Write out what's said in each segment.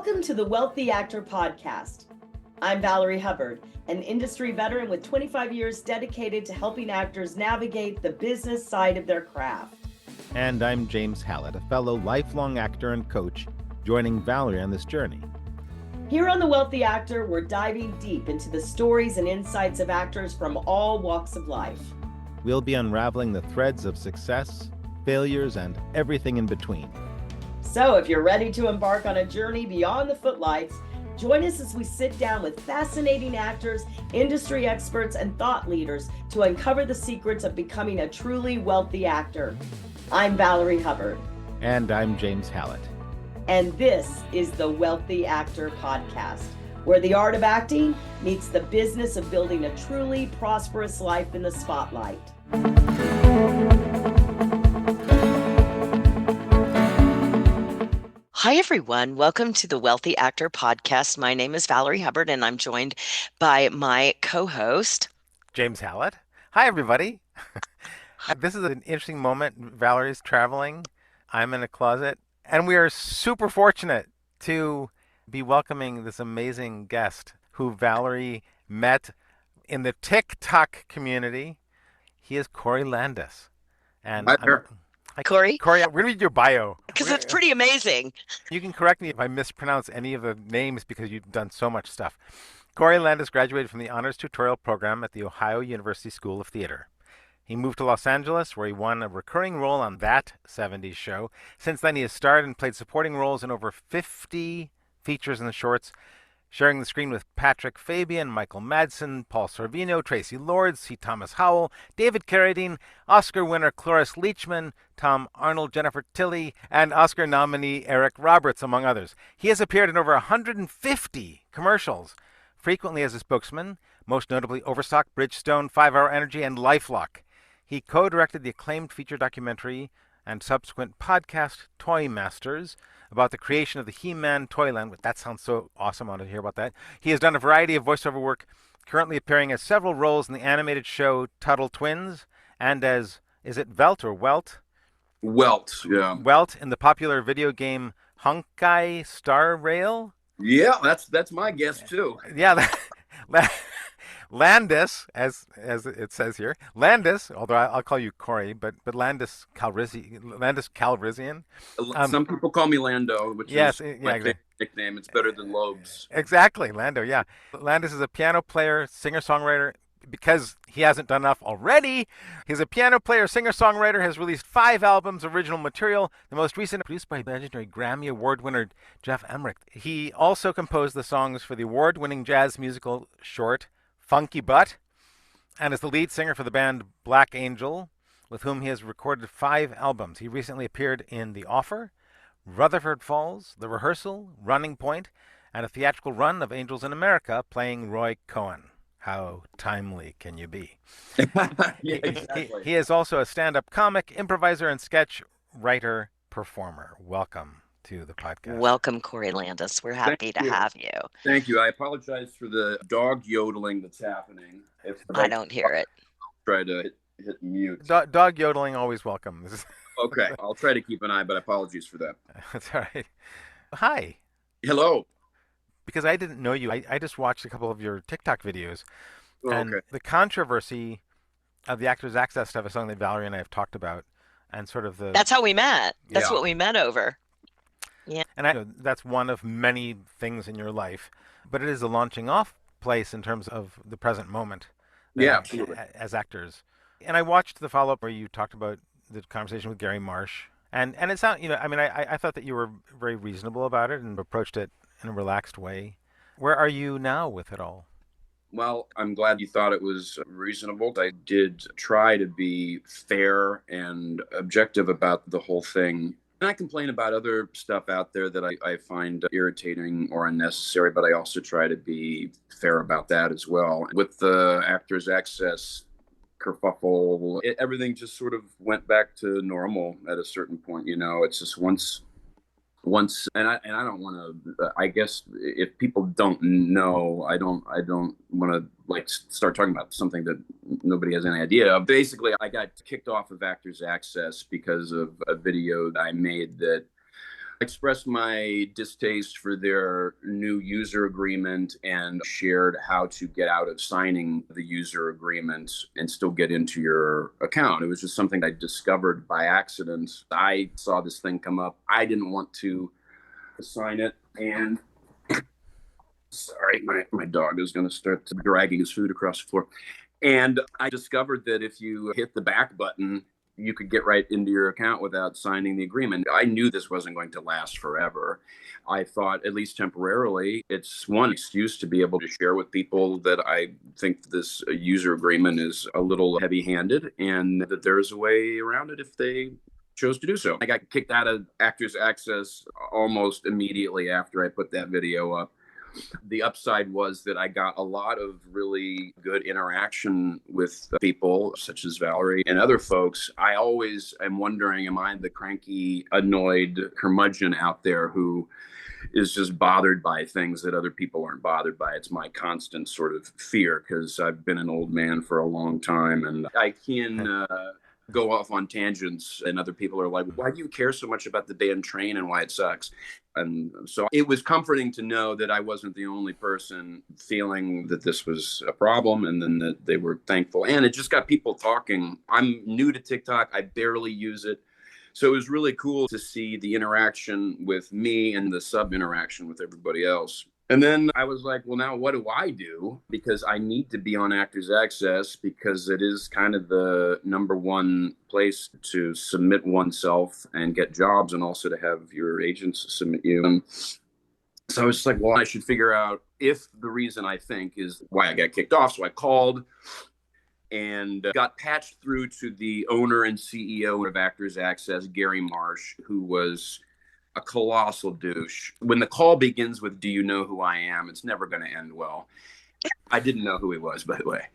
Welcome to the Wealthy Actor Podcast. I'm Valerie Hubbard, an industry veteran with 25 years dedicated to helping actors navigate the business side of their craft. And I'm James Hallett, a fellow lifelong actor and coach, joining Valerie on this journey. Here on The Wealthy Actor, we're diving deep into the stories and insights of actors from all walks of life. We'll be unraveling the threads of success, failures, and everything in between. So if you're ready to embark on a journey beyond the footlights, join us as we sit down with fascinating actors, industry experts, and thought leaders to uncover the secrets of becoming a truly wealthy actor. I'm Valerie Hubbard. And I'm James Hallett. And this is the Wealthy Actor Podcast, where the art of acting meets the business of building a truly prosperous life in the spotlight. Hi, everyone. Welcome to the Wealthy Actor Podcast. My name is Valerie Hubbard, and I'm joined by my co-host, James Hallett. Hi, everybody. This is an interesting moment. Valerie's traveling. I'm in a closet. And we are super fortunate to be welcoming this amazing guest who Valerie met in the TikTok community. He is Corey Landis. And Corey. Corey, we're going to read your bio. Because it's pretty amazing. You can correct me if I mispronounce any of the names because you've done so much stuff. Corey Landis graduated from the Honors Tutorial Program at the Ohio University School of Theater. He moved to Los Angeles, where he won a recurring role on That 70s Show. Since then, he has starred and played supporting roles in over 50 features and shorts, sharing the screen with Patrick Fabian, Michael Madsen, Paul Sorvino, Tracy Lord, C. Thomas Howell, David Carradine, Oscar winner Cloris Leachman, Tom Arnold, Jennifer Tilly, and Oscar nominee Eric Roberts, among others. He has appeared in over 150 commercials, frequently as a spokesman, most notably Overstock, Bridgestone, 5 Hour Energy, and LifeLock. He co-directed the acclaimed feature documentary and subsequent podcast Toy Masters about the creation of the He-Man Toyland. That sounds so awesome. I want to hear about that. He has done a variety of voiceover work, currently appearing as several roles in the animated show Tuttle Twins and as, is it Velt or Welt? Welt, yeah. Welt in the popular video game Honkai Star Rail? Yeah, that's my guess too. Yeah, Landis, as it says here, Landis. Although I'll call you Corey, but Landis Calrissian. Some people call me Lando, which is my nickname. It's better than Lobes. Exactly, Lando. Yeah, Landis is a piano player, singer-songwriter. Because he hasn't done enough already, he's a piano player, singer-songwriter, has released 5 albums of original material, the most recent produced by legendary Grammy Award winner Jeff Emmerich. He also composed the songs for the award-winning jazz musical short Funky Butt, and is the lead singer for the band Black Angel, with whom he has recorded 5 albums. He recently appeared in The Offer, Rutherford Falls, The Rehearsal, Running Point, and a theatrical run of Angels in America, playing Roy Cohen. How timely can you be? Yeah, exactly. He is also a stand-up comic, improviser, and sketch writer, performer. Welcome to the podcast. Welcome, Corey Landis. We're happy to have you. Thank you. I apologize for the dog yodeling that's happening. I don't hear it. I'll try to hit mute. Dog yodeling, always welcome. Okay, I'll try to keep an eye, but apologies for that. That's all right. Hi. Hello. Because I didn't know you. I just watched a couple of your TikTok videos. Oh, and okay. the controversy of the Actors Access stuff is something that Valerie and I have talked about. And sort of the... That's how we met. That's what we met over. Yeah. And I know that's one of many things in your life. But it is a launching off place in terms of the present moment. Yeah, absolutely. As actors. And I watched the follow-up where you talked about the conversation with Gary Marsh. And it sounded, I thought that you were very reasonable about it and approached it in a relaxed way. Where are you now with it all? Well, I'm glad you thought it was reasonable. I did try to be fair and objective about the whole thing. And I complain about other stuff out there that I find irritating or unnecessary, but I also try to be fair about that as well. With the Actors Access kerfuffle, everything just sort of went back to normal at a certain point. It's just once and I don't want to, I guess if people don't know, I don't want to start talking about something that nobody has any idea of. Basically, I got kicked off of Actors Access because of a video that I made that expressed my distaste for their new user agreement and shared how to get out of signing the user agreement and still get into your account. It was just something I discovered by accident. I saw this thing come up. I didn't want to sign it. And sorry, my dog is going to start dragging his food across the floor. And I discovered that if you hit the back button, you could get right into your account without signing the agreement. I knew this wasn't going to last forever. I thought, at least temporarily, it's one excuse to be able to share with people that I think this user agreement is a little heavy-handed and that there's a way around it if they chose to do so. I got kicked out of Actors Access almost immediately after I put that video up. The upside was that I got a lot of really good interaction with people such as Valerie and other folks. I always am wondering, am I the cranky, annoyed curmudgeon out there who is just bothered by things that other people aren't bothered by? It's my constant sort of fear because I've been an old man for a long time and I can go off on tangents and other people are like, why do you care so much about the band Train and why it sucks? And so it was comforting to know that I wasn't the only person feeling that this was a problem and then that they were thankful. And it just got people talking. I'm new to TikTok. I barely use it. So it was really cool to see the interaction with me and the sub interaction with everybody else. And then I was like, well, now what do I do? Because I need to be on Actors Access because it is kind of the number one place to submit oneself and get jobs and also to have your agents submit you. And so I was like, well, I should figure out if the reason I think is why I got kicked off. So I called and got patched through to the owner and CEO of Actors Access, Gary Marsh, who was a colossal douche. When the call begins with, do you know who I am? It's never going to end well. I didn't know who he was, by the way.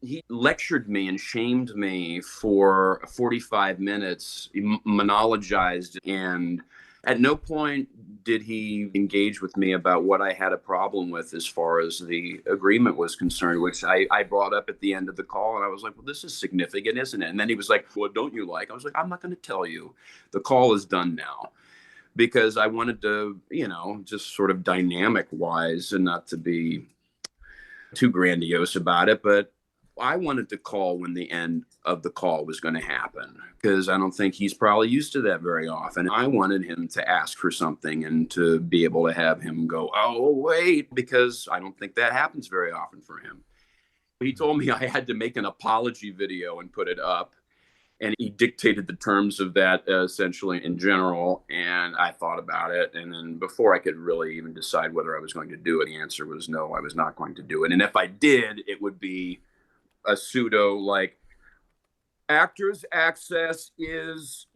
He lectured me and shamed me for 45 minutes, monologized, and at no point did he engage with me about what I had a problem with as far as the agreement was concerned, which I brought up at the end of the call. And I was like, well, this is significant, isn't it? And then he was like, what don't you like? I was like, I'm not going to tell you. The call is done now. Because I wanted to, just sort of dynamic wise and not to be too grandiose about it, but I wanted to call when the end of the call was going to happen because I don't think he's probably used to that very often. I wanted him to ask for something and to be able to have him go, oh, wait, because I don't think that happens very often for him. He told me I had to make an apology video and put it up. And he dictated the terms of that essentially in general. And I thought about it. And then before I could really even decide whether I was going to do it, the answer was no, I was not going to do it. And if I did, it would be a pseudo like Actors Access is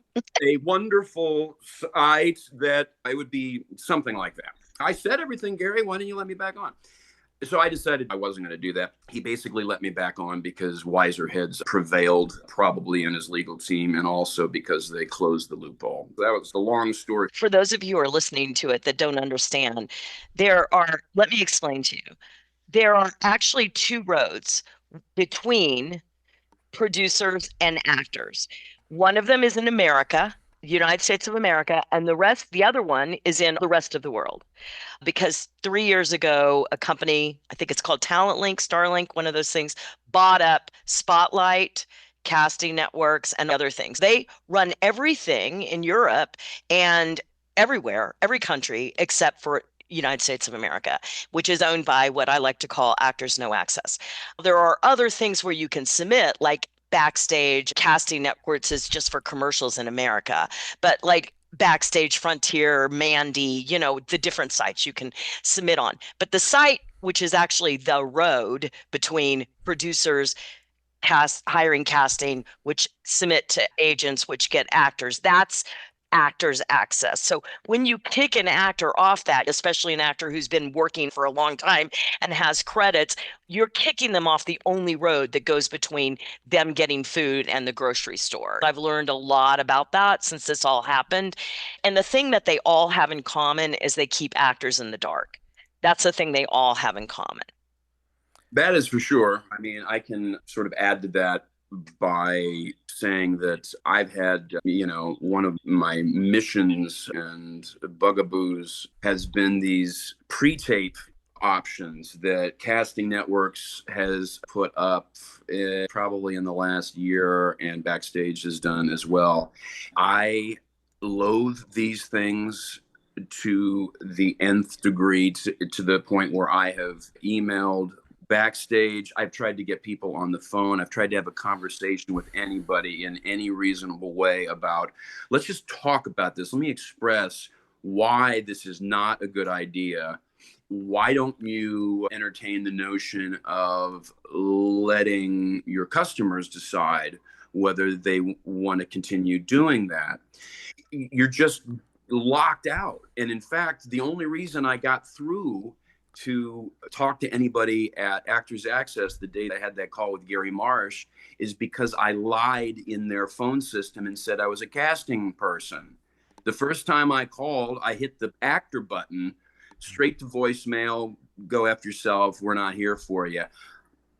a wonderful site that it would be something like that. I said everything, Gary. Why didn't you let me back on? So I decided I wasn't going to do that. He basically let me back on because wiser heads prevailed probably in his legal team and also because they closed the loophole. That was the long story. For those of you who are listening to it that don't understand, let me explain to you. There are actually two roads between producers and actors. One of them is in America, the United States of America, and the other one is in the rest of the world. Because 3 years ago, a company, I think it's called Talent Link, Starlink, one of those things, bought up Spotlight, casting networks, and other things. They run everything in Europe and everywhere, every country, except for United States of America, which is owned by what I like to call Actors No Access. There are other things where you can submit, like Backstage, casting networks is just for commercials in America, but like Backstage, Frontier, Mandy, the different sites you can submit on. But the site, which is actually the road between producers, hiring, casting, which submit to agents, which get actors, that's Actors Access. So when you kick an actor off that, especially an actor who's been working for a long time and has credits, you're kicking them off the only road that goes between them getting food and the grocery store. I've learned a lot about that since this all happened. And the thing that they all have in common is they keep actors in the dark. That's the thing they all have in common. That is for sure. I mean, I can sort of add to that by saying that I've had, one of my missions and bugaboos has been these pre-tape options that casting networks has put up probably in the last year, and Backstage has done as well. I loathe these things to the nth degree, to the point where I have emailed Backstage. I've tried to get people on the phone. I've tried to have a conversation with anybody in any reasonable way about, let's just talk about this. Let me express why this is not a good idea. Why don't you entertain the notion of letting your customers decide whether they want to continue doing that? You're just locked out. And in fact, the only reason I got through to talk to anybody at Actors Access the day I had that call with Gary Marsh is because I lied in their phone system and said I was a casting person. The first time I called, I hit the actor button, straight to voicemail, go F yourself, we're not here for you.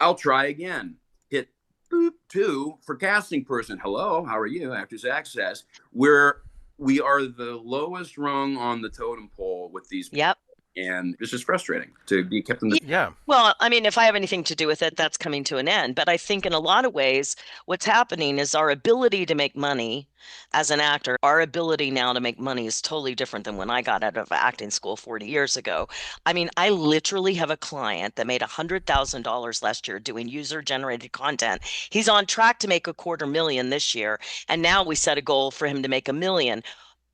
I'll try again. Hit boop 2 for casting person. Hello, how are you? Actors Access. We are the lowest rung on the totem pole with these people. Yep. And it's just frustrating to be kept in the... Yeah. Well, I mean, if I have anything to do with it, that's coming to an end. But I think in a lot of ways, what's happening is our ability to make money as an actor, our ability now to make money is totally different than when I got out of acting school 40 years ago. I mean, I literally have a client that made $100,000 last year doing user-generated content. He's on track to make $250,000 this year. And now we set a goal for him to make $1 million.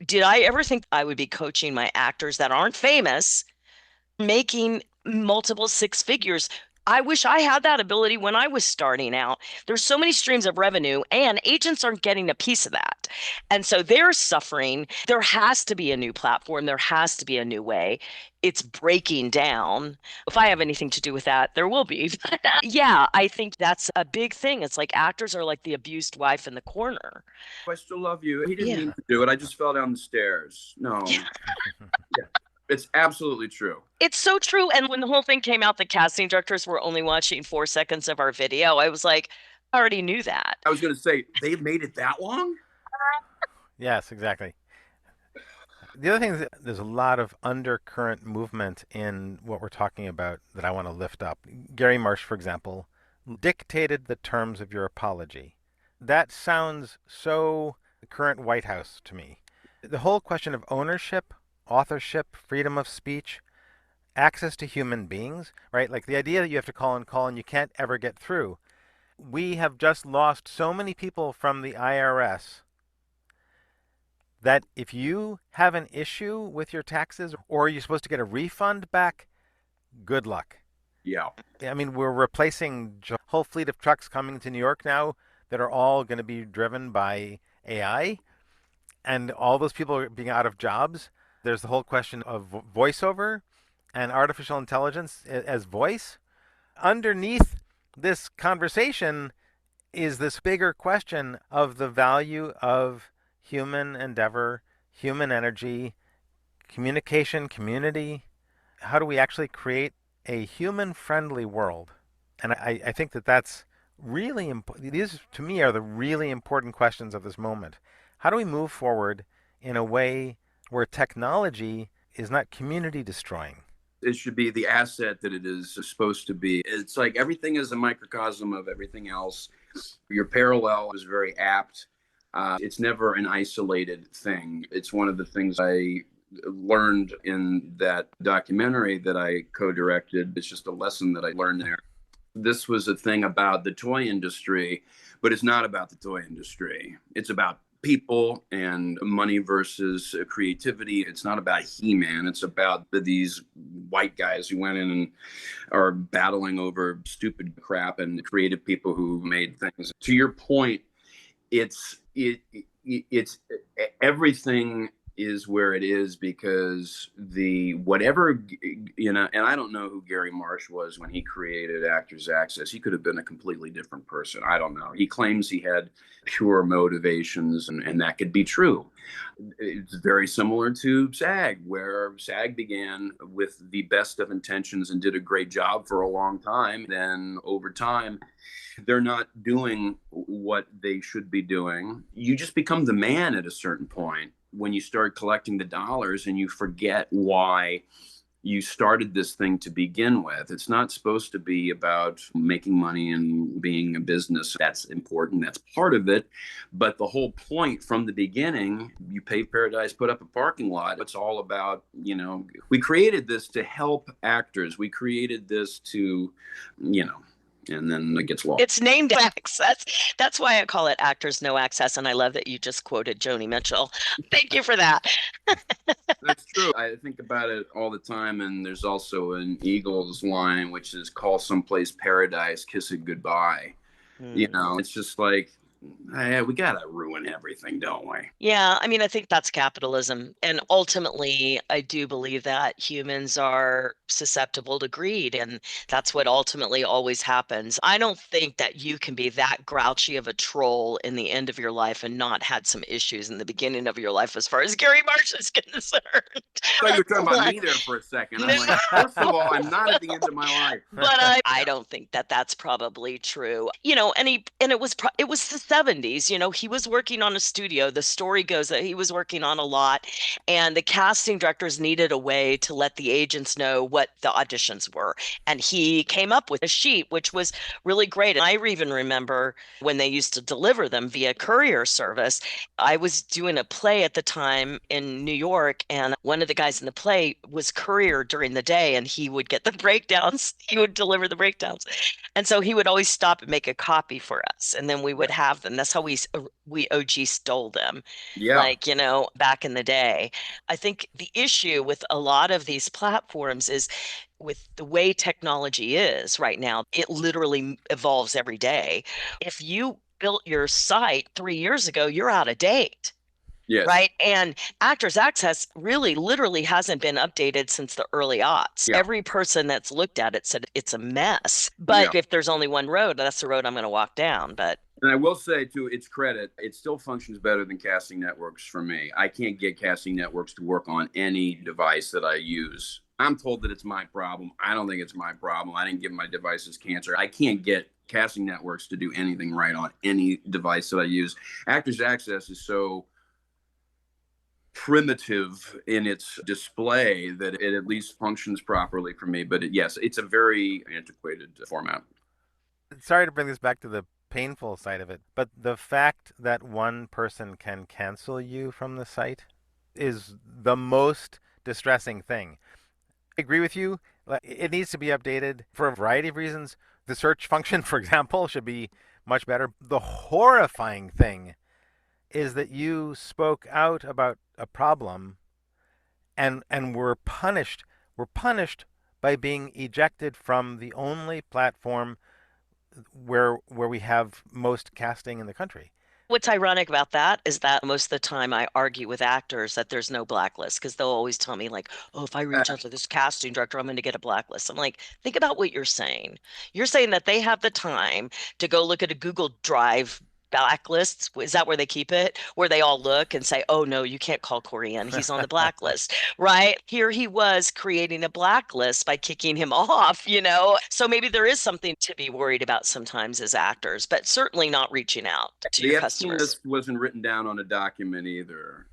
Did I ever think I would be coaching my actors that aren't famous making multiple 6 figures? I wish I had that ability when I was starting out. There's so many streams of revenue and agents aren't getting a piece of that. And so they're suffering. There has to be a new platform. There has to be a new way. It's breaking down. If I have anything to do with that, there will be. Yeah, I think that's a big thing. It's like actors are like the abused wife in the corner. I still love you. He didn't mean to do it. I just fell down the stairs. No. Yeah. It's absolutely true. It's so true. And when the whole thing came out, the casting directors were only watching 4 seconds of our video. I was like, I already knew that. I was going to say, they've made it that long? Yes, exactly. The other thing is that there's a lot of undercurrent movement in what we're talking about that I want to lift up. Gary Marsh, for example, dictated the terms of your apology. That sounds so current White House to me. The whole question of ownership, authorship, freedom of speech, access to human beings, right? Like the idea that you have to call and you can't ever get through. We have just lost so many people from the IRS that if you have an issue with your taxes or you're supposed to get a refund back, good luck. Yeah. I mean, we're replacing a whole fleet of trucks coming to New York now that are all going to be driven by AI, and all those people are being out of jobs. There's the whole question of voiceover and artificial intelligence as voice. Underneath this conversation is this bigger question of the value of human endeavor, human energy, communication, community. How do we actually create a human-friendly world? And I think that that's really important. These, to me, are the really important questions of this moment. How do we move forward in a way where technology is not community destroying? It should be the asset that it is supposed to be. It's like everything is a microcosm of everything else. Your parallel is very apt. It's never an isolated thing. It's one of the things I learned in that documentary that I co-directed. It's just a lesson that I learned there. This was a thing about the toy industry, but it's not about the toy industry. It's about people and money versus creativity. It's not about He-Man. It's about these white guys who went in and are battling over stupid crap, and creative people who made things. To your point, it's everything is where it is because whatever, and I don't know who Gary Marsh was when he created Actors Access. He could have been a completely different person. I don't know. He claims he had pure motivations, and that could be true. It's very similar to SAG, where SAG began with the best of intentions and did a great job for a long time. Then over time, they're not doing what they should be doing. You just become the man at a certain point when you start collecting the dollars and you forget why you started this thing to begin with. It's not supposed to be about making money and being a business. That's important. That's part of it. But the whole point from the beginning, you pave paradise, put up a parking lot. It's all about, we created this to help actors. We created this to, and then it gets lost. It's named Access. That's why I call it Actors No Access. And I love that you just quoted Joni Mitchell. Thank you for that. That's true. I think about it all the time. And there's also an Eagles line, which is call someplace paradise, kiss it goodbye. It's just like, we got to ruin everything, don't we? Yeah, I mean, I think that's capitalism. And ultimately, I do believe that humans are susceptible to greed. And that's what ultimately always happens. I don't think that you can be that grouchy of a troll in the end of your life and not had some issues in the beginning of your life as far as Gary Marsh is concerned. I thought you were talking about me there for a second. I'm like, first of all, I'm not at the end of my life. But I don't think that that's probably true. And it was the 70s. He was working on a studio. The story goes that he was working on a lot, and the casting directors needed a way to let the agents know what the auditions were. And he came up with a sheet, which was really great. And I even remember when they used to deliver them via courier service. I was doing a play at the time in New York, and one of the guys in the play was courier during the day, and he would get the breakdowns. He would deliver the breakdowns. And so he would always stop and make a copy for us, and then we would have them. That's how we OG stole them. Yeah. Back in the day. I think the issue with a lot of these platforms is with the way technology is right now, it literally evolves every day. If you built your site 3 years ago, you're out of date. Yes. Right. And Actors Access really literally hasn't been updated since the early aughts. Yeah. Every person that's looked at it said it's a mess. But if there's only one road, that's the road I'm going to walk down. And I will say, to its credit, it still functions better than casting networks for me. I can't get casting networks to work on any device that I use. I'm told that it's my problem. I don't think it's my problem. I didn't give my devices cancer. I can't get casting networks to do anything right on any device that I use. Actors Access is so primitive in its display that it at least functions properly for me. But yes, it's a very antiquated format. Sorry to bring this back to the painful side of it, but the fact that one person can cancel you from the site is the most distressing thing. I agree with you. It needs to be updated for a variety of reasons. The search function, for example, should be much better. The horrifying thing is that you spoke out about a problem and were punished. Were punished by being ejected from the only platform where we have most casting in the country. what's ironic about that is that most of the time I argue with actors that there's no blacklist because they'll always tell me like, oh, if I reach out to this casting director, I'm going to get a blacklist. I'm like, think about what you're saying. You're saying that they have the time to go look at a Google Drive blacklists. Is that where they keep it? Where they all look and say, oh no, you can't call Corey in. He's on the blacklist, right? Here he was creating a blacklist by kicking him off, you know? So maybe there is something to be worried about sometimes as actors, but certainly not reaching out to your customers. List wasn't written down on a document either.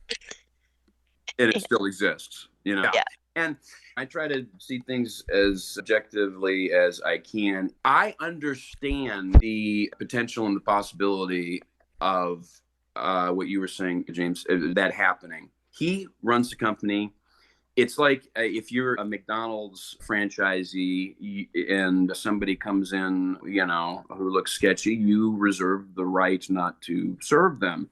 And it still exists, you know? Yeah. And I try to see things as objectively as I can. I understand the potential and the possibility of what you were saying, James, that happening. He runs the company. It's like if you're a McDonald's franchisee and somebody comes in, you know, who looks sketchy, you reserve the right not to serve them.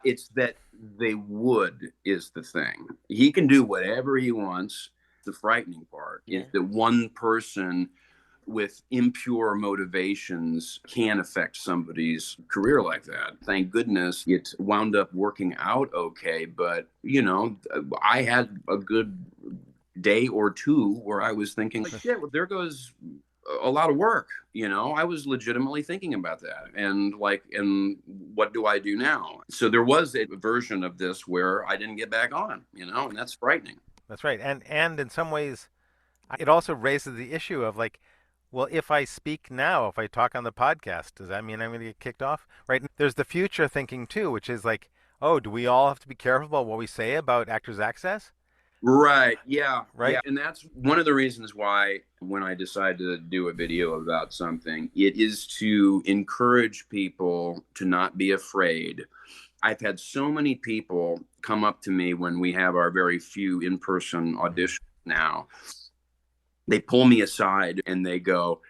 It's that they would is the thing. He can do whatever he wants. The frightening part is that one person with impure motivations can affect somebody's career like that. Thank goodness it wound up working out okay. But, I had a good day or two where I was thinking, like, shit, well, there goes a lot of work. I was legitimately thinking about that, and what do I do now? So there was a version of this where I didn't get back on, and that's frightening. That's right. And in some ways, it also raises the issue of like, well, if I speak now, if I talk on the podcast, does that mean I'm going to get kicked off? Right? There's the future thinking too, which is like, oh, do we all have to be careful about what we say about actors' access? Right. Yeah. Right. Yeah. And that's one of the reasons why when I decide to do a video about something, it is to encourage people to not be afraid. I've had so many people come up to me when we have our very few in-person auditions now. They pull me aside and they go,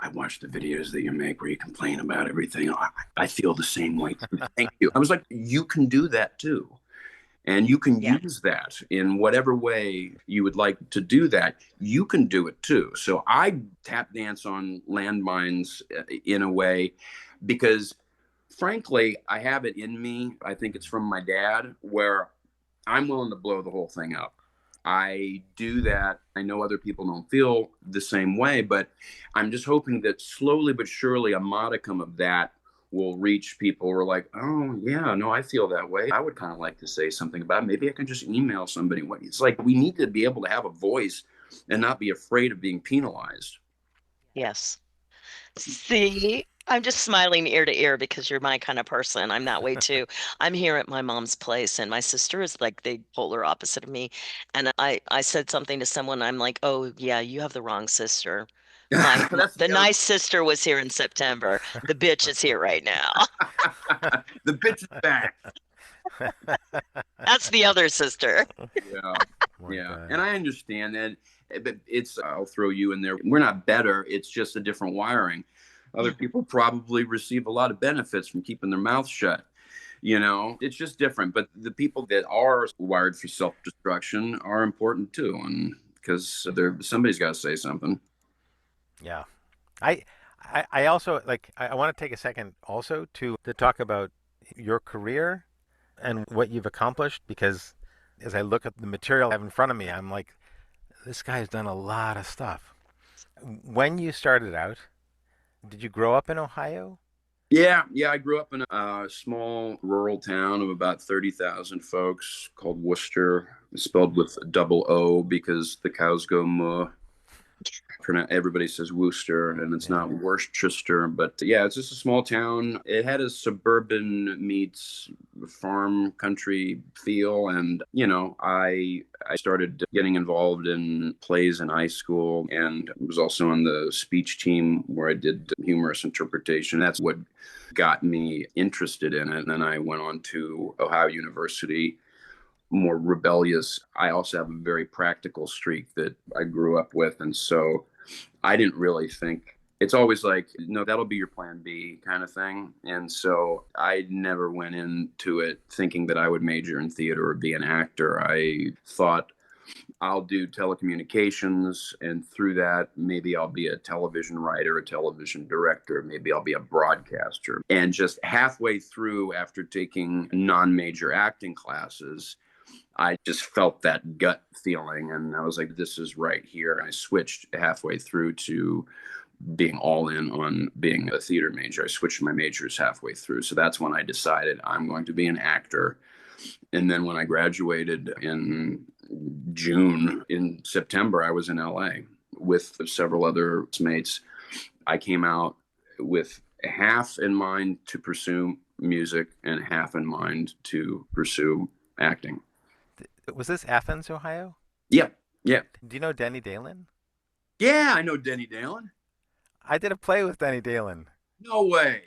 I watch the videos that you make where you complain about everything. I feel the same way. Thank you. I was like, you can do that too. And you can use that in whatever way you would like to do that. You can do it too. So I tap dance on landmines in a way because, frankly, I have it in me. I think it's from my dad, where I'm willing to blow the whole thing up. I do that. I know other people don't feel the same way, but I'm just hoping that slowly but surely a modicum of that will reach people who are like, oh, yeah, no, I feel that way. I would kind of like to say something about it. Maybe I can just email somebody. It's like we need to be able to have a voice and not be afraid of being penalized. Yes. See, I'm just smiling ear to ear because you're my kind of person. I'm that way too. I'm here at my mom's place, and my sister is like the polar opposite of me. And I said something to someone. I'm like, oh, yeah, you have the wrong sister. The nice sister was here in September. The bitch is here right now. The bitch is back. That's the other sister. Yeah. Yeah. And I understand that. But I'll throw you in there. We're not better. It's just a different wiring. Other people probably receive a lot of benefits from keeping their mouth shut. It's just different. But the people that are wired for self-destruction are important too. And because somebody's got to say something. Yeah. I also I want to take a second also to talk about your career and what you've accomplished, because as I look at the material I have in front of me, I'm like, this guy's done a lot of stuff. When you started out, did you grow up in Ohio? Yeah. I grew up in a small rural town of about 30,000 folks called Worcester, spelled with a double O because the cows go moo. Everybody says Worcester, and it's not Worcester, but yeah, it's just a small town. It had a suburban meets farm country feel, and I started getting involved in plays in high school, and was also on the speech team where I did humorous interpretation. That's what got me interested in it. And then I went on to Ohio University, more rebellious. I also have a very practical streak that I grew up with. And so I didn't really think, it's always like, no, that'll be your plan B kind of thing. And so I never went into it thinking that I would major in theater or be an actor. I thought I'll do telecommunications, and through that, maybe I'll be a television writer, a television director, maybe I'll be a broadcaster. And just halfway through, after taking non-major acting classes, I just felt that gut feeling, and I was like, this is right here. And I switched halfway through to being all in on being a theater major. I switched my majors halfway through. So that's when I decided I'm going to be an actor. And then when I graduated in June, in September, I was in LA with several other mates. I came out with half in mind to pursue music and half in mind to pursue acting. Was this Athens, Ohio? Yeah. Do you know Denny Dalen? Yeah, I know Denny Dalen. I did a play with Denny Dalen. No way.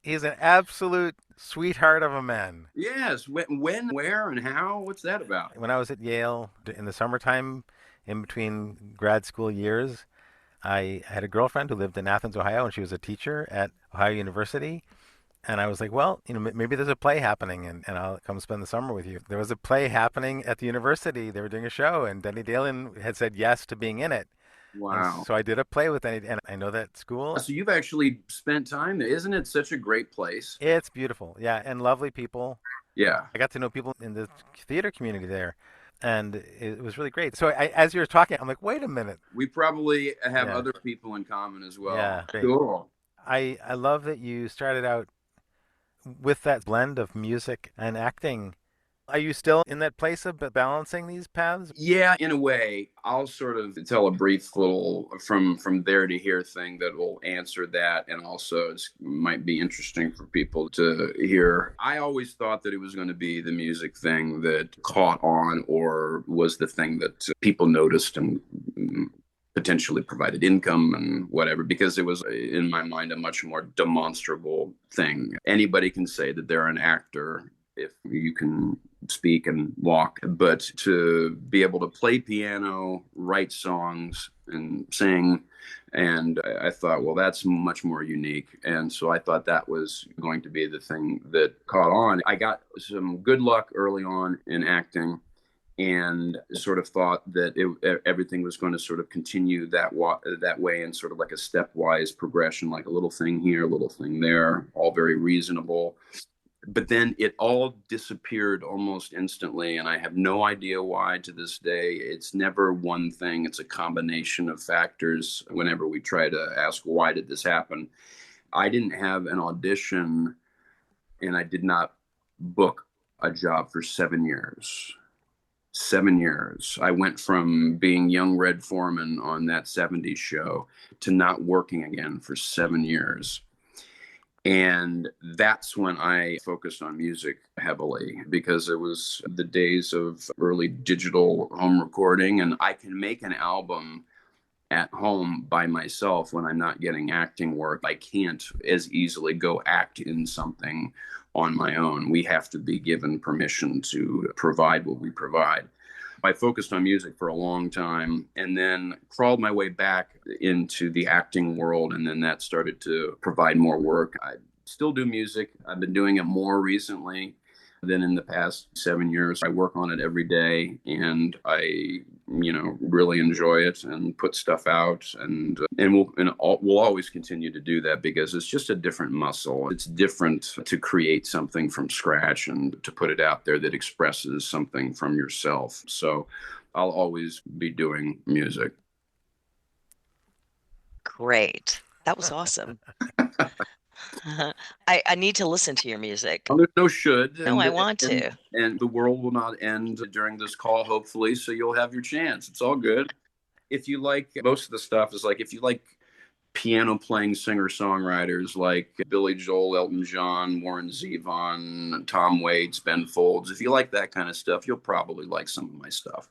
He's an absolute sweetheart of a man. Yes. When, where, and how? What's that about? When I was at Yale in the summertime, in between grad school years, I had a girlfriend who lived in Athens, Ohio, and she was a teacher at Ohio University. And I was like, well, maybe there's a play happening, and I'll come spend the summer with you. There was a play happening at the university. They were doing a show, and Denny Dalen had said yes to being in it. And Wow. so I did a play with it, and I know that school. So you've actually spent time there. Isn't it such a great place? It's beautiful, yeah, and lovely people. Yeah. I got to know people in the theater community there, and it was really great. So as you were talking, I'm like, wait a minute. We probably have Yeah, other people in common as well. yeah, great. Cool. I love that you started out with that blend of music and acting. Are you still in that place of balancing these paths? Yeah, in a way. I'll sort of tell a brief little from there to here thing that will answer that, and also it might be interesting for people to hear. I always thought that it was going to be the music thing that caught on, or was the thing that people noticed and potentially provided income and whatever, because it was, in my mind, a much more demonstrable thing. Anybody can say that they're an actor if you can speak and walk, but to be able to play piano, write songs, and sing, and I thought, well, that's much more unique. And so I thought that was going to be the thing that caught on. I got some good luck early on in acting, and sort of thought that everything was going to sort of continue that way, in sort of like a stepwise progression, like a little thing here, a little thing there, all very reasonable. But then it all disappeared almost instantly, and I have no idea why to this day. It's never one thing. It's a combination of factors. Whenever we try to ask, why did this happen? I didn't have an audition, and I did not book a job for 7 years. 7 years. I went from being young Red Foreman on that 70s show to not working again for 7 years. And that's when I focused on music heavily, because it was the days of early digital home recording, and I can make an album at home by myself when I'm not getting acting work. I can't as easily go act in something on my own. We have to be given permission to provide what we provide. I focused on music for a long time, and then crawled my way back into the acting world. And then that started to provide more work. I still do music. I've been doing it more recently than in the past 7 years. I work on it every day, and I, really enjoy it and put stuff out, and we'll always continue to do that, because it's just a different muscle. It's different to create something from scratch and to put it out there that expresses something from yourself. So I'll always be doing music. Great. That was awesome. I need to listen to your music. Well, there's no should. No, I want to. And the world will not end during this call, hopefully, so you'll have your chance. It's all good. If you like, most of the stuff is like, if you like piano playing singer-songwriters like Billy Joel, Elton John, Warren Zevon, Tom Waits, Ben Folds, if you like that kind of stuff, you'll probably like some of my stuff.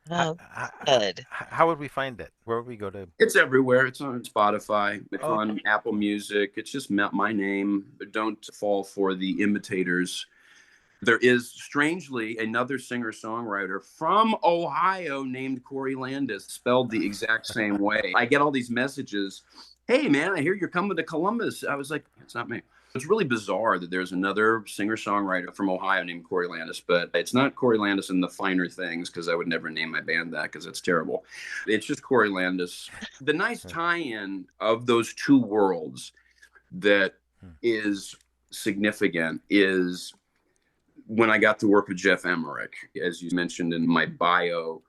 Oh, good. How would we find it? Where would we go to? It's everywhere. It's on Spotify. It's on Apple Music. It's just my name. Don't fall for the imitators. There is, strangely, another singer-songwriter from Ohio named Corey Landis, spelled the exact same way. I get all these messages. Hey, man, I hear you're coming to Columbus. I was like, it's not me. It's really bizarre that there's another singer-songwriter from Ohio named Corey Landis, but it's not Corey Landis and the Finer Things, because I would never name my band that, because it's terrible. It's just Corey Landis. The nice tie-in of those two worlds that is significant is when I got to work with Jeff Emmerich. As you mentioned in my bio,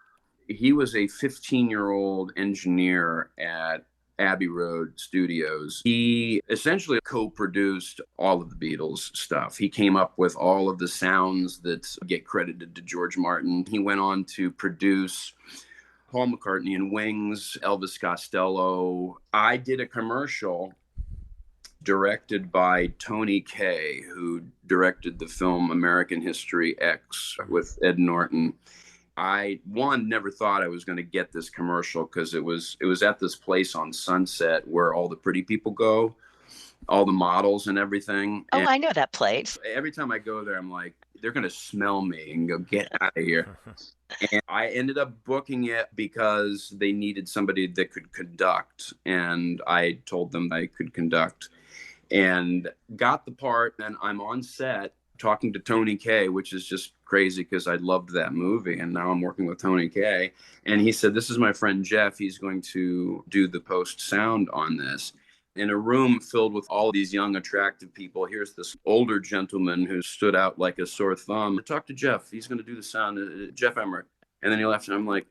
he was a 15-year-old engineer at Abbey Road Studios. He essentially co-produced all of the Beatles stuff. He came up with all of the sounds that get credited to George Martin. He went on to produce Paul McCartney and Wings, Elvis Costello. I did a commercial directed by Tony Kaye, who directed the film American History X with Ed Norton. I never thought I was going to get this commercial, because it was at this place on Sunset where all the pretty people go, all the models and everything. Oh, And I know that place. every time I go there, I'm like, they're going to smell me and go, get out of here. And I ended up booking it because they needed somebody that could conduct. And I told them I could conduct and got the part. And I'm on set talking to Tony Kaye, which is just crazy because I loved that movie. And now I'm working with Tony Kaye. And he said, this is my friend Jeff. He's going to do the post sound on this. In a room filled with all these young, attractive people, here's this older gentleman who stood out like a sore thumb. Talk to Jeff. He's going to do the sound, Jeff Emmerich. And then he left, and I'm like,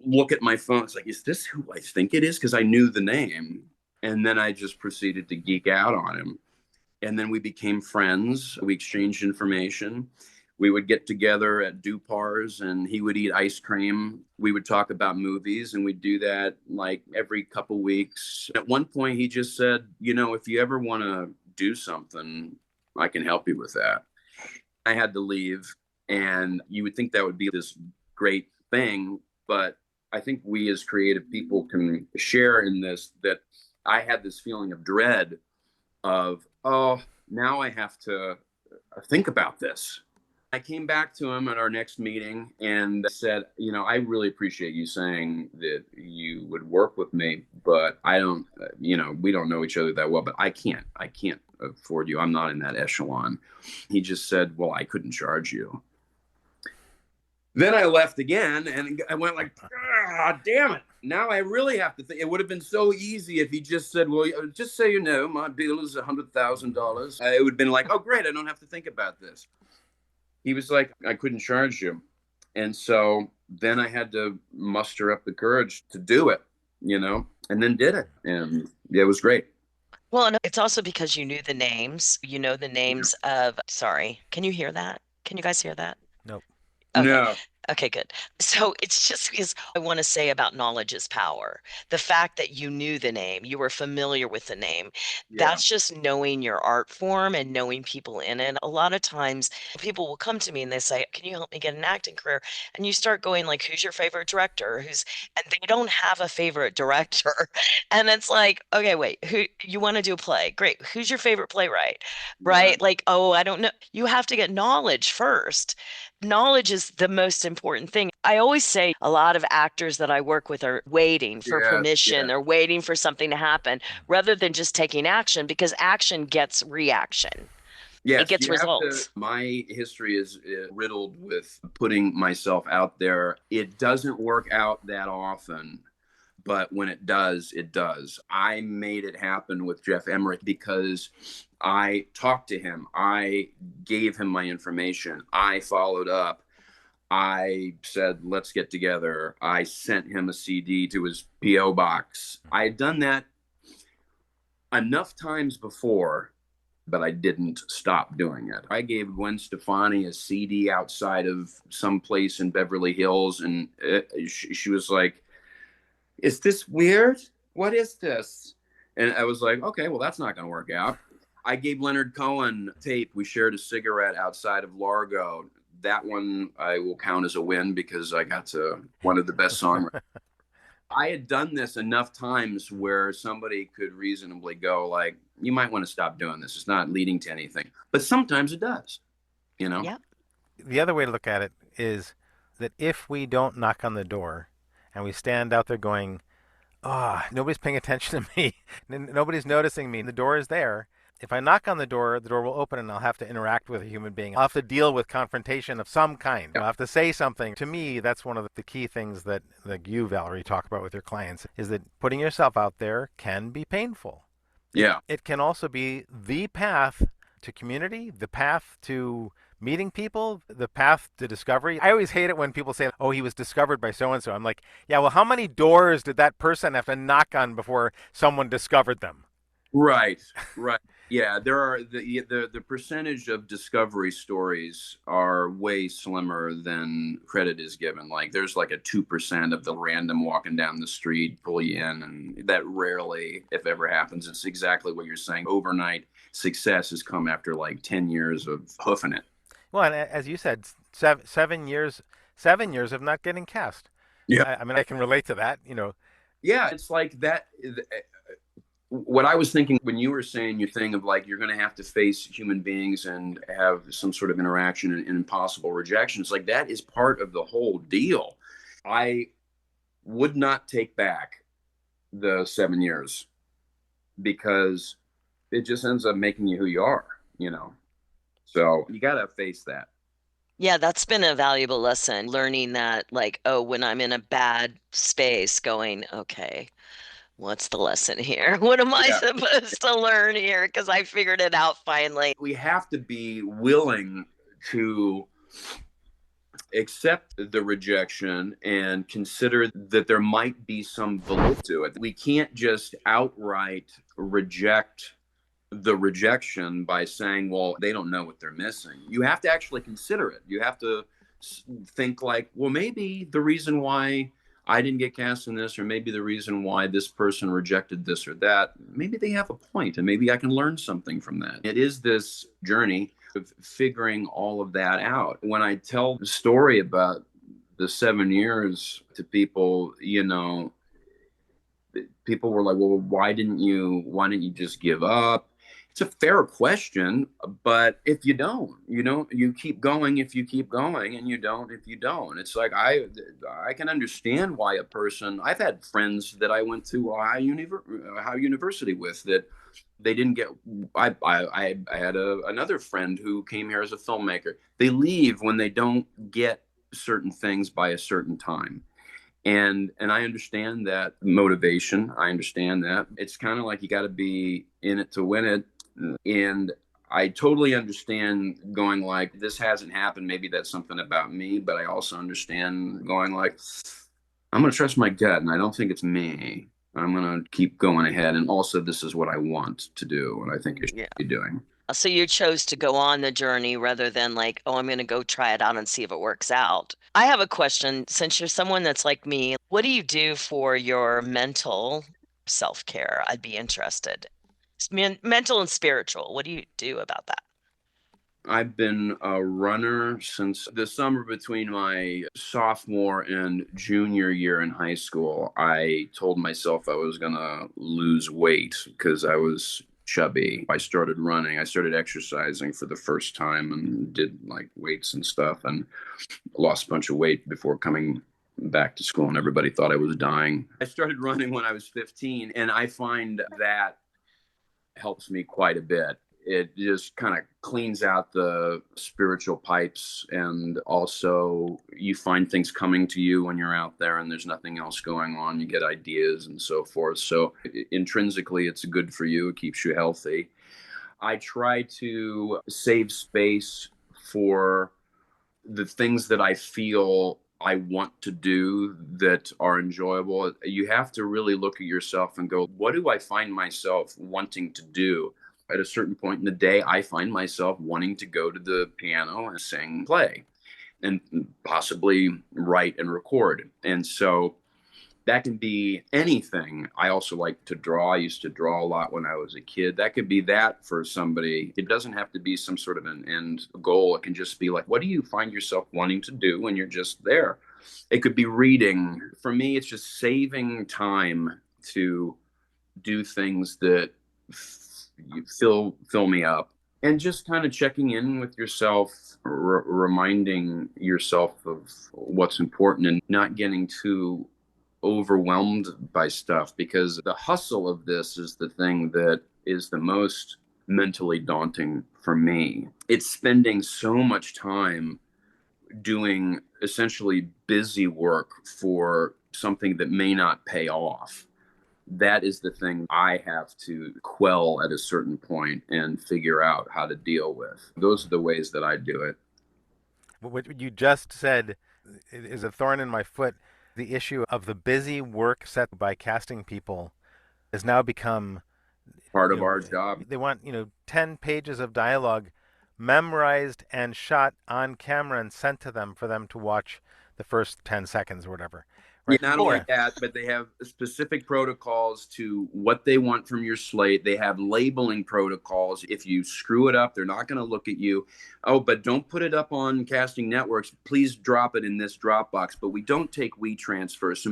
look at my phone. It's like, is this who I think it is? Because I knew the name. And then I just proceeded to geek out on him. And then we became friends. We exchanged information. We would get together at Dupars and he would eat ice cream. We would talk about movies, and we'd do that like every couple weeks. At one point, he just said, if you ever want to do something, I can help you with that. I had to leave, and you would think that would be this great thing. But I think we as creative people can share in this, that I had this feeling of dread of, oh, now I have to think about this. I came back to him at our next meeting and said, I really appreciate you saying that you would work with me, but I don't, we don't know each other that well, but I can't afford you. I'm not in that echelon. He just said, well, I couldn't charge you. Then I left again, and I went like, damn it. Now I really have to think. It would have been so easy if he just said, well, just so you know, my bill is $100,000. It would have been like, oh, great. I don't have to think about this. He was like, I couldn't charge you. And so then I had to muster up the courage to do it, and then did it. And it was great. Well, and it's also because you knew the names. You know the names of, sorry, can you hear that? Can you guys hear that? Nope. Okay. No. Okay, good. So it's just because I want to say about knowledge is power. The fact that you knew the name, you were familiar with the name, that's just knowing your art form and knowing people in it. A lot of times people will come to me and they say, can you help me get an acting career? And you start going like, who's your favorite director? And they don't have a favorite director. And it's like, okay, wait, who you want to do a play? Great. Who's your favorite playwright? Right? Yeah. Like, oh, I don't know. You have to get knowledge first. Knowledge is the most important thing. I always say a lot of actors that I work with are waiting for permission. They're waiting for something to happen rather than just taking action, because action gets reaction. Yes, it gets results. My history is riddled with putting myself out there. It doesn't work out that often, but when it does, it does. I made it happen with Jeff Emmerich because I talked to him. I gave him my information. I followed up. I said, let's get together. I sent him a CD to his P.O. box. I had done that enough times before, but I didn't stop doing it. I gave Gwen Stefani a CD outside of some place in Beverly Hills, and she was like, is this weird? What is this? And I was like, okay, well, that's not going to work out. I gave Leonard Cohen tape. We shared a cigarette outside of Largo. That one I will count as a win because I got to one of the best songwriters. I had done this enough times where somebody could reasonably go like, you might want to stop doing this. It's not leading to anything. But sometimes it does, Yeah. The other way to look at it is that if we don't knock on the door and we stand out there going, nobody's paying attention to me, nobody's noticing me, the door is there. If I knock on the door will open and I'll have to interact with a human being. I'll have to deal with confrontation of some kind. I'll have to say something. To me, that's one of the key things that you, Valerie, talk about with your clients, is that putting yourself out there can be painful. Yeah. It can also be the path to community, the path to meeting people, the path to discovery. I always hate it when people say, oh, he was discovered by so-and-so. I'm like, yeah, well, how many doors did that person have to knock on before someone discovered them? Right. Yeah, there are the percentage of discovery stories are way slimmer than credit is given. Like there's like a 2% of the random walking down the street pull you in, and that rarely, if ever, happens. It's exactly what you're saying. Overnight success has come after like 10 years of hoofing it. Well, and as you said, 7 years of not getting cast. Yeah, I mean, I can relate to that. Yeah, it's like that. What I was thinking when you were saying your thing of like, you're going to have to face human beings and have some sort of interaction and impossible rejections, like that is part of the whole deal. I would not take back the 7 years because it just ends up making you who you are, you know? So you got to face that. Yeah, that's been a valuable lesson, learning that, like, oh, when I'm in a bad space, going, okay, what's the lesson here? What am I Yeah. supposed to learn here? Because I figured it out finally. We have to be willing to accept the rejection and consider that there might be some validity to it. We can't just outright reject the rejection by saying, well, they don't know what they're missing. You have to actually consider it. You have to think like, well, maybe the reason why I didn't get cast in this, or maybe the reason why this person rejected this or that, maybe they have a point and maybe I can learn something from that. It is this journey of figuring all of that out. When I tell the story about the 7 years to people, you know, people were like, well, why didn't you just give up? It's a fair question, but if you don't, you keep going if you keep going, and you don't if you don't. It's like I can understand why a person. I've had friends that I went to Ohio University with that they didn't get. I had another friend who came here as a filmmaker. They leave when they don't get certain things by a certain time. And I understand that motivation. I understand that. It's kind of like you got to be in it to win it. And I totally understand going like, this hasn't happened. Maybe that's something about me, but I also understand going like, I'm going to trust my gut, and I don't think it's me. I'm going to keep going ahead. And also, this is what I want to do, and I think I should be doing. So you chose to go on the journey rather than like, oh, I'm going to go try it out and see if it works out. I have a question. Since you're someone that's like me, what do you do for your mental self-care? I'd be interested. Mental and spiritual. What do you do about that? I've been a runner since the summer between my sophomore and junior year in high school. I told myself I was going to lose weight because I was chubby. I started running. I started exercising for the first time and did like weights and stuff, and lost a bunch of weight before coming back to school, and everybody thought I was dying. I started running when I was 15, and I find that helps me quite a bit. It just kind of cleans out the spiritual pipes, and also you find things coming to you when you're out there and there's nothing else going on. You get ideas and so forth. So intrinsically, it's good for you. It keeps you healthy. I try to save space for the things that I feel I want to do that are enjoyable. You have to really look at yourself and go, what do I find myself wanting to do? At a certain point in the day, I find myself wanting to go to the piano and sing, play, and possibly write and record. And so that can be anything. I also like to draw. I used to draw a lot when I was a kid. That could be that for somebody. It doesn't have to be some sort of an end goal. It can just be like, what do you find yourself wanting to do when you're just there? It could be reading. For me, it's just saving time to do things that fill me up, and just kind of checking in with yourself, reminding yourself of what's important, and not getting too overwhelmed by stuff, because the hustle of this is the thing that is the most mentally daunting for me. It's spending so much time doing essentially busy work for something that may not pay off. That is the thing I have to quell at a certain point and figure out how to deal with. Those are the ways that I do it. What you just said is a thorn in my foot. The issue of the busy work set by casting people has now become part of our job. They want, 10 pages of dialogue memorized and shot on camera and sent to them for them to watch the first 10 seconds or whatever. Right? Not only that, but they have specific protocols to what they want from your slate. They have labeling protocols. If you screw it up, they're not going to look at you. Oh, but don't put it up on casting networks. Please drop it in this Dropbox. But we don't take WeTransfers. So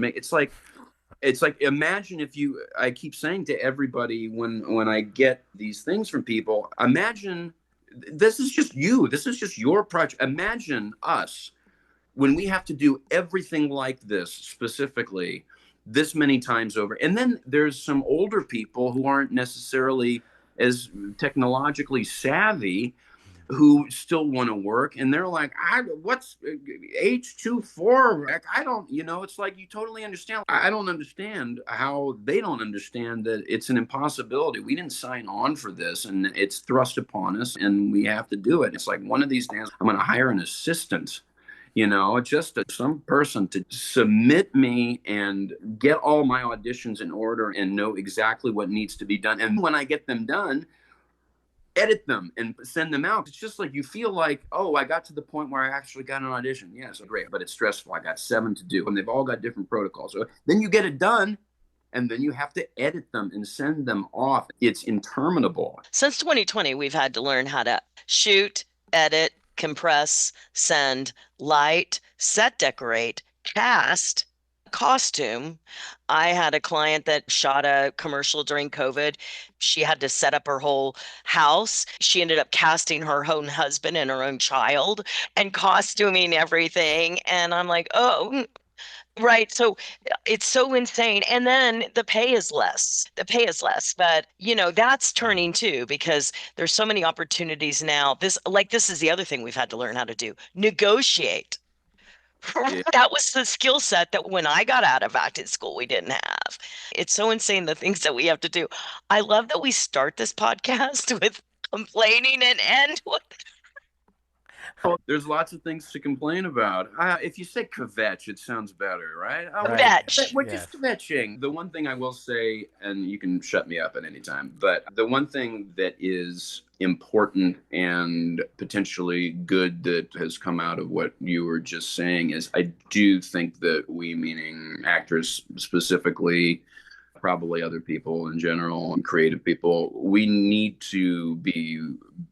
it's like imagine if I keep saying to everybody when I get these things from people, imagine this is just you. This is just your project. Imagine us when we have to do everything like this specifically this many times over. And then there's some older people who aren't necessarily as technologically savvy who still want to work, and they're like, what's H24? I don't, it's like, you totally understand. I don't understand how they don't understand that it's an impossibility. We didn't sign on for this, and it's thrust upon us, and we have to do it. It's like, one of these days I'm going to hire an assistant, just some person to submit me and get all my auditions in order and know exactly what needs to be done. And when I get them done, edit them and send them out. It's just like, you feel like, oh, I got to the point where I actually got an audition. Yeah, so great, but it's stressful. I got 7 to do, and they've all got different protocols. So then you get it done, and then you have to edit them and send them off. It's interminable. Since 2020, we've had to learn how to shoot, edit, compress, send, light, set decorate, cast, costume. I had a client that shot a commercial during COVID. She had to set up her whole house. She ended up casting her own husband and her own child and costuming everything. And I'm like, oh, right. So it's so insane. And then the pay is less. The pay is less. But, that's turning too, because there's so many opportunities now. This is the other thing we've had to learn how to do: negotiate. Yeah. That was the skill set that when I got out of acting school, we didn't have. It's so insane, the things that we have to do. I love that we start this podcast with complaining and end with. There's lots of things to complain about. If you say kvetch, it sounds better, right? Kvetch. We're just kvetching. The one thing I will say, and you can shut me up at any time, but the one thing that is important and potentially good that has come out of what you were just saying is, I do think that we, meaning actors specifically, probably other people in general and creative people, we need to be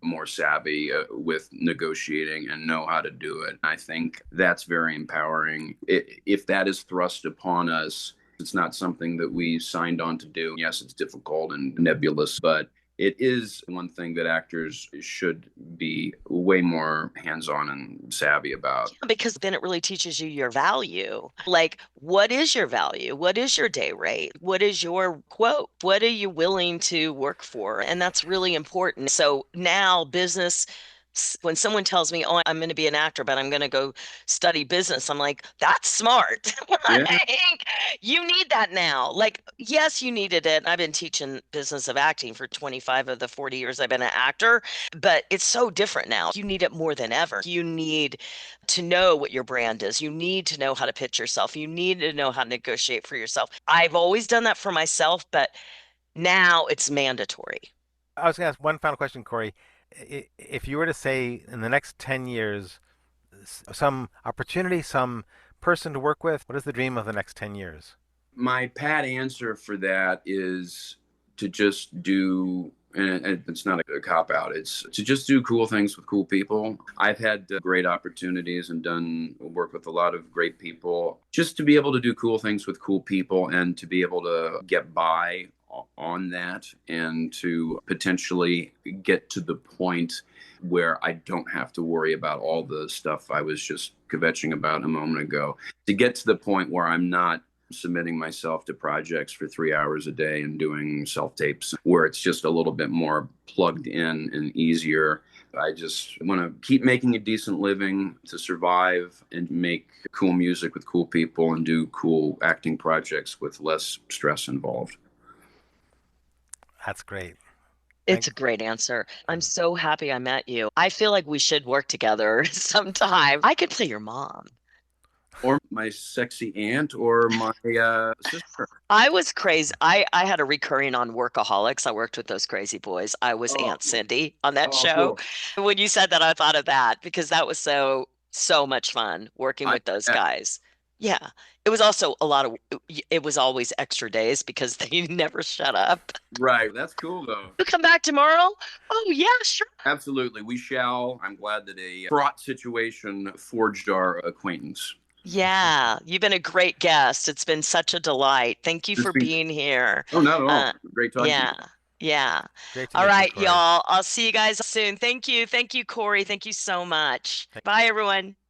more savvy with negotiating and know how to do it. I think that's very empowering. If that is thrust upon us, it's not something that we signed on to do. Yes, it's difficult and nebulous, but it is one thing that actors should be way more hands-on and savvy about. Yeah, because then it really teaches you your value. Like, what is your value? What is your day rate? What is your quote? What are you willing to work for? And that's really important. So now business, when someone tells me, oh, I'm going to be an actor, but I'm going to go study business, I'm like, that's smart. Yeah. Like, you need that now. Like, yes, you needed it. I've been teaching business of acting for 25 of the 40 years I've been an actor, but it's so different now. You need it more than ever. You need to know what your brand is. You need to know how to pitch yourself. You need to know how to negotiate for yourself. I've always done that for myself, but now it's mandatory. I was going to ask one final question, Corey. If you were to say in the next 10 years, some opportunity, some person to work with, what is the dream of the next 10 years? My pat answer for that is to just do, and it's not a cop out, it's to just do cool things with cool people. I've had great opportunities and done work with a lot of great people. Just to be able to do cool things with cool people and to be able to get by on that and to potentially get to the point where I don't have to worry about all the stuff I was just kvetching about a moment ago. To get to the point where I'm not submitting myself to projects for 3 hours a day and doing self-tapes, where it's just a little bit more plugged in and easier. I just want to keep making a decent living to survive and make cool music with cool people and do cool acting projects with less stress involved. That's great. It's a great answer. I'm so happy I met you. I feel like we should work together sometime. I could play your mom. Or my sexy aunt or my sister. I was crazy. I had a recurring on Workaholics. I worked with those crazy boys. I was Aunt Cindy on that show. Cool. When you said that, I thought of that because that was so much fun working with those guys. Yeah. It was also it was always extra days because they never shut up. Right. That's cool, though. You come back tomorrow? Oh, yeah, sure. Absolutely. We shall. I'm glad that a fraught situation forged our acquaintance. Yeah. You've been a great guest. It's been such a delight. Thank you for being here. Oh, not at all. Great talking to you. Yeah. Great to all meet right, you, Corey. y'all. I'll see you guys soon. Thank you. Thank you, Corey. Thank you so much. Bye, everyone.